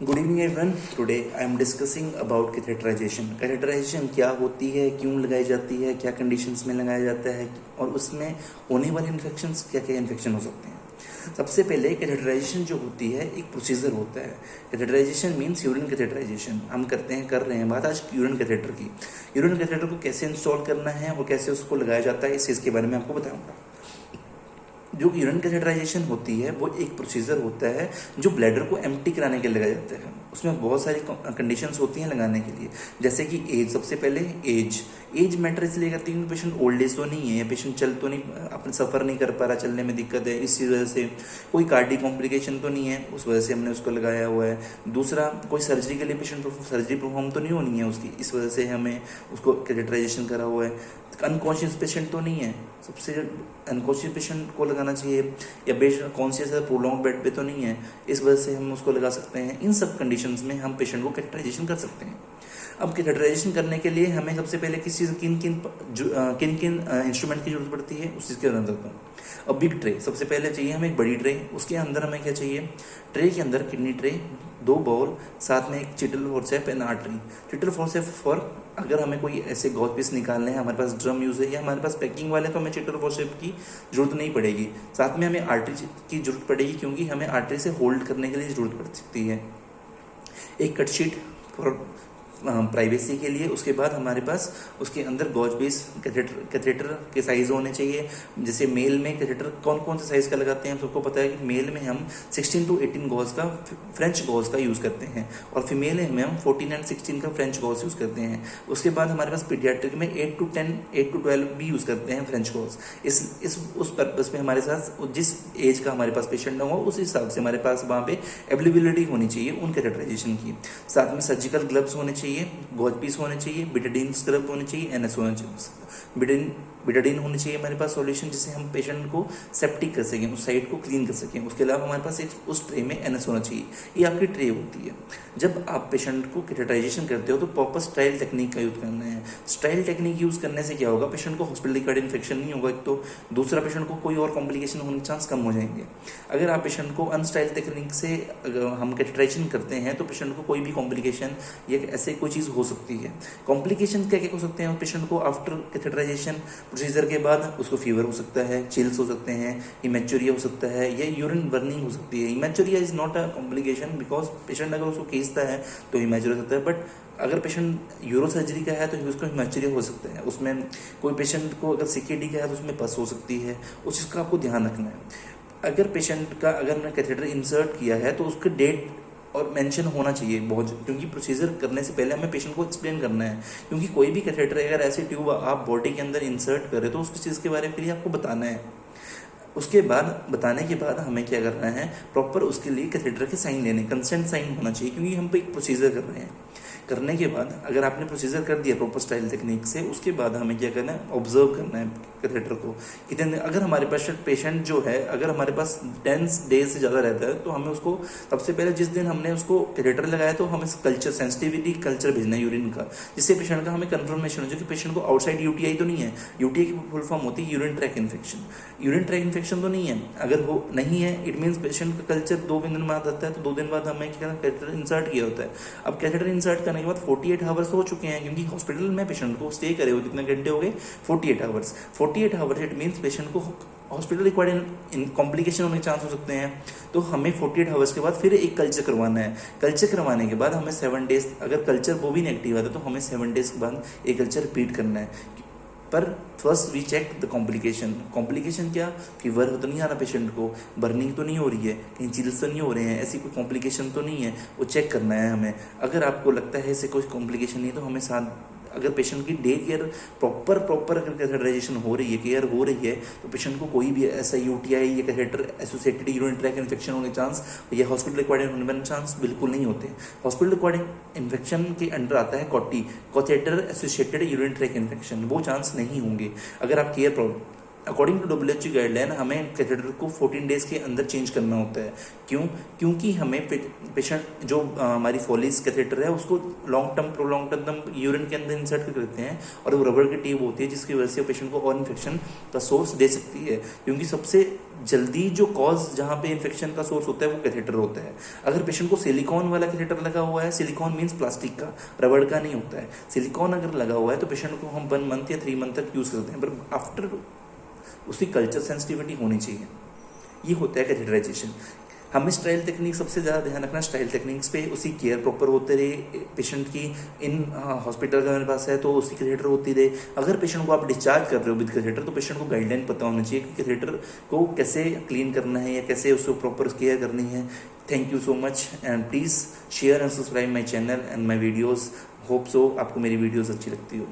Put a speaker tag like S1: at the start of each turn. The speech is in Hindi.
S1: Good evening everyone. Today I am discussing about catheterization. Catheterization क्या होती है, क्यों लगाई जाती है, क्या कंडीशंस में लगाया जाता है और उसमें होने वाले इन्फेक्शंस क्या क्या इन्फेक्शन हो सकते हैं। सबसे पहले कैथेटराइजेशन जो होती है एक प्रोसीजर होता है। कैथेटराइजेशन मीन्स यूरिन कैथेटराइजेशन हम कर रहे हैं बात आज यूरिन कैथेटर की। यूरिन कैथेटर को कैसे इंस्टॉल करना है और कैसे उसको लगाया जाता है इस चीज़ के बारे में आपको बताऊँगा। जो यूरिन कैथेटराइजेशन होती है वो एक प्रोसीजर होता है जो ब्लैडर को एम्प्टी कराने के लिए लगाया जाता है। उसमें बहुत सारी कंडीशंस होती हैं लगाने के लिए, जैसे कि एज। सबसे पहले एज मैटर इसलिए करती है क्योंकि पेशेंट ओल्ड एज तो नहीं है, पेशेंट चल तो नहीं, अपने सफ़र नहीं कर पा रहा, चलने में दिक्कत है, इसी वजह से कोई कार्डिक कॉम्प्लिकेशन तो नहीं है, उस वजह से हमने उसको लगाया हुआ है। दूसरा, कोई सर्जरी के लिए पेशेंट सर्जरी परफॉर्म तो नहीं होनी है उसकी, इस वजह से हमें उसको कैथेटराइजेशन करा हुआ है। अनकॉन्शियस पेशेंट तो नहीं है, सबसे अनकॉन्शियस पेशेंट को लगाना चाहिए, या पेशेंट कॉन्शियस है प्रोलॉन्ग बेड पे तो नहीं है, इस वजह से हम उसको लगा सकते हैं। इन सब कंडीशंस में हम पेशेंट को कैथेटराइजेशन कर सकते हैं। अब कैथेटराइजेशन करने के लिए हमें सबसे पहले किस चीज़ किन किन इंस्ट्रूमेंट की जरूरत पड़ती है उस चीज़ के अंदर करता हूँ। अब बिग ट्रे सबसे पहले चाहिए हमें, एक बड़ी ट्रे। उसके अंदर हमें क्या चाहिए, ट्रे के अंदर किडनी ट्रे, 2 बाउल, साथ में एक Cheatle forcep and artery. Cheatle forcep for अगर हमें कोई ऐसे गॉज पीस निकालने हैं, हमारे पास ड्रम यूज़ है या हमारे पास पैकिंग वाले, तो हमें चिटल फोर्सेप की जरूरत नहीं पड़ेगी। साथ में हमें आर्टरी की जरूरत पड़ेगी क्योंकि हमें आर्टरी से होल्ड करने के लिए जरूरत पड़ सकती है। एक कट शीट फॉर प्राइवेसी के लिए। उसके बाद हमारे पास उसके अंदर गॉज बेस कैथेटर के साइज होने चाहिए। जैसे मेल में कैथेटर कौन कौन से साइज का लगाते हैं, हम सबको पता है कि मेल में हम 16 to 18 गॉज का फ्रेंच गॉज का यूज़ करते हैं और फीमेल में हम 14 and 16 का फ्रेंच गॉज यूज़ करते हैं। उसके बाद हमारे पास पीडियाट्रिक में 8 to 10, 8 to 12 भी यूज़ करते हैं फ्रेंच गॉज। उस पर्पज़ में हमारे साथ जिस एज का हमारे पास पेशेंट ना हो उस हिसाब से हमारे पास वहाँ पे अवेलेबिलिटी होनी चाहिए उन कैथेटराइजेशन की। साथ में सर्जिकल ग्लव्स होने चाहिए, गॉज पीस होने चाहिए, बिटाडीन स्क्रब होने चाहिए, एनएस होना चाहिए। बिटाडीन होनी चाहिए हमारे पास सॉल्यूशन, जिससे हम पेशेंट को सेप्टिक कर सकें, उस साइड को क्लीन कर सकें। उसके अलावा हमारे पास एक उस ट्रे में एनएस होना चाहिए। ये आपकी ट्रे होती है। जब आप पेशेंट को कैथेटराइजेशन करते हो तो प्रॉपर स्टाइल टेक्निक का यूज़ करना है। स्टाइल टेक्निक यूज़ करने से क्या होगा, पेशेंट को हॉस्पिटल रिकॉर्ड इन्फेक्शन नहीं होगा एक तो, दूसरा पेशेंट को कोई और कॉम्प्लिकेशन होने के चांस कम हो जाएंगे। अगर आप पेशेंट को अनस्टाइल टेक्निक से अगर हम कैथेटराइजेशन करते हैं तो पेशेंट को कोई भी कॉम्प्लिकेशन या ऐसे कोई चीज़ हो सकती है। कॉम्प्लिकेशन क्या क्या हो सकते हैं पेशेंट को आफ्टर कैथेटराइजेशन प्रोसीजर के बाद? उसको फीवर हो सकता है, चिल्स हो सकते हैं, इमेचुरिया हो सकता है, या यूरिन बर्निंग हो सकती है। Haematuria is not a complication because patient अगर उसको खींचता है तो इमेचुरिया हो सकता है, बट अगर पेशेंट यूरो सर्जरी का है तो उसको हिमेचुरिया हो सकता है। उसमें कोई पेशेंट को अगर सीकेडी का है तो उसमें पस हो सकती है, उस चीज़ का आपको ध्यान रखना है। अगर पेशेंट का अगर मैंने कैथेटर इंसर्ट किया है तो उसके डेट और मेंशन होना चाहिए बहुत, क्योंकि प्रोसीजर करने से पहले हमें पेशेंट को एक्सप्लेन करना है। क्योंकि कोई भी कैथेटर अगर ऐसे ट्यूब आप बॉडी के अंदर इंसर्ट करें तो उस चीज़ के बारे में आपको बताना है। उसके बाद बताने के बाद हमें क्या करना है, प्रॉपर उसके लिए कैथेटर के साइन लेने, कंसेंट साइन होना चाहिए, क्योंकि हम पे एक प्रोसीजर कर रहे हैं। करने के बाद अगर आपने प्रोसीजर कर दिया प्रॉपर स्टाइल टेक्निक से, उसके बाद हमें क्या करना है, ऑब्जर्व करना है कैथेटर को कितने। अगर हमारे पास पेशेंट जो है अगर हमारे पास 10 डेज से ज़्यादा रहता है तो हमें उसको सबसे पहले जिस दिन हमने उसको कैथेटर लगाया तो हमें कल्चर सेंसिटिविटी कल्चर भेजना है यूरिन का, जिससे पेशेंट का हमें कंफर्मेशन हो जाए कि पेशेंट को आउटसाइड यूटीआई तो नहीं है। यूटीआई की फुल फॉर्म होती है urine tract infection. Urine tract infection तो नहीं है, अगर वो नहीं है इट मीन्स पेशेंट का कल्चर 2 दिन बाद आता है, तो 2 दिन बाद हमें क्या कैथेटर इंसर्ट किया होता है। अब कैथेटर इंसर्ट करने के बाद 48 आवर्स हो चुके हैं, क्योंकि हॉस्पिटल में पेशेंट को स्टे करे हुए कितने घंटे हो गए, 48 hours. 48 hours it means patient को हॉस्पिटल रिक्वायर्ड कॉम्प्लिकेशन होने के चांस हो सकते हैं। तो हमें 48 आवर्स के बाद फिर एक कल्चर करवाना है। कल्चर करवाने के बाद हमें 7 डेज, अगर कल्चर वो भी नेगेटिव आता है तो हमें 7 डेज के बाद एक कल्चर रिपीट करना है। पर first we check the complication. Complication क्या, फीवर तो नहीं आ रहा पेशेंट को, बर्निंग तो नहीं हो रही है, कहीं चिल्स तो नहीं हो रहे हैं, ऐसी कोई कॉम्प्लिकेशन तो नहीं है, वो चेक करना है हमें। अगर आपको लगता है ऐसे कोई कॉम्प्लिकेशन नहीं है तो हमें साथ, अगर पेशेंट की डे केयर प्रॉपर अगर कैथेटराइजेशन हो रही है, केयर हो रही है, तो पेशेंट को कोई भी ऐसा यूटीआई या catheter associated urine tract infection होने के चांस या हॉस्पिटल रिक्वायर्ड होने वाले चांस बिल्कुल नहीं होते। हॉस्पिटल रिक्वायर्ड इन्फेक्शन के अंडर आता है catheter associated urine tract infection, वो चांस नहीं होंगे अगर आप care according to WHO guideline हमें कैथेटर को 14 डेज के अंदर चेंज करना होता है। क्यों? क्योंकि हमें पेशेंट जो हमारी फॉलिस कैथेटर है उसको लॉन्ग टर्म यूरिन के अंदर इंसर्ट कर देते हैं, और वो रबर की ट्यूब होती है जिसकी वजह से पेशेंट को और इन्फेक्शन का सोर्स दे सकती है। क्योंकि सबसे जल्दी जो कॉज जहाँ पे इन्फेक्शन का सोर्स होता है वो कैथेटर होता है। अगर पेशेंट को सिलिकॉन वाला कैथेटर लगा हुआ है, सिलिकॉन मीन्स प्लास्टिक का, रबड़ का नहीं होता है, सिलिकॉन अगर लगा हुआ है तो पेशेंट को हम 1 मंथ या 3 मंथ तक यूज़ करते हैं, पर आफ्टर उसकी कल्चर सेंसिटिविटी होनी चाहिए। ये होता है कैथेटराइजेशन। हमें स्टाइल टेक्निक सबसे ज़्यादा ध्यान रखना, स्टाइल टेक्निक्स पे, उसकी केयर प्रॉपर होते रहे पेशेंट की। इन हॉस्पिटल का मेरे पास है तो उसकी कैथेटर होती रहे। अगर पेशेंट को आप डिस्चार्ज कर रहे हो विद कैथेटर तो पेशेंट को गाइडलाइन पता होना चाहिए कि कैथेटर को कैसे क्लीन करना है या कैसे उसको प्रॉपर केयर करनी है। Thank you so much, and please share and subscribe my channel and my videos. Hope so आपको मेरी वीडियोज़ अच्छी लगती हो।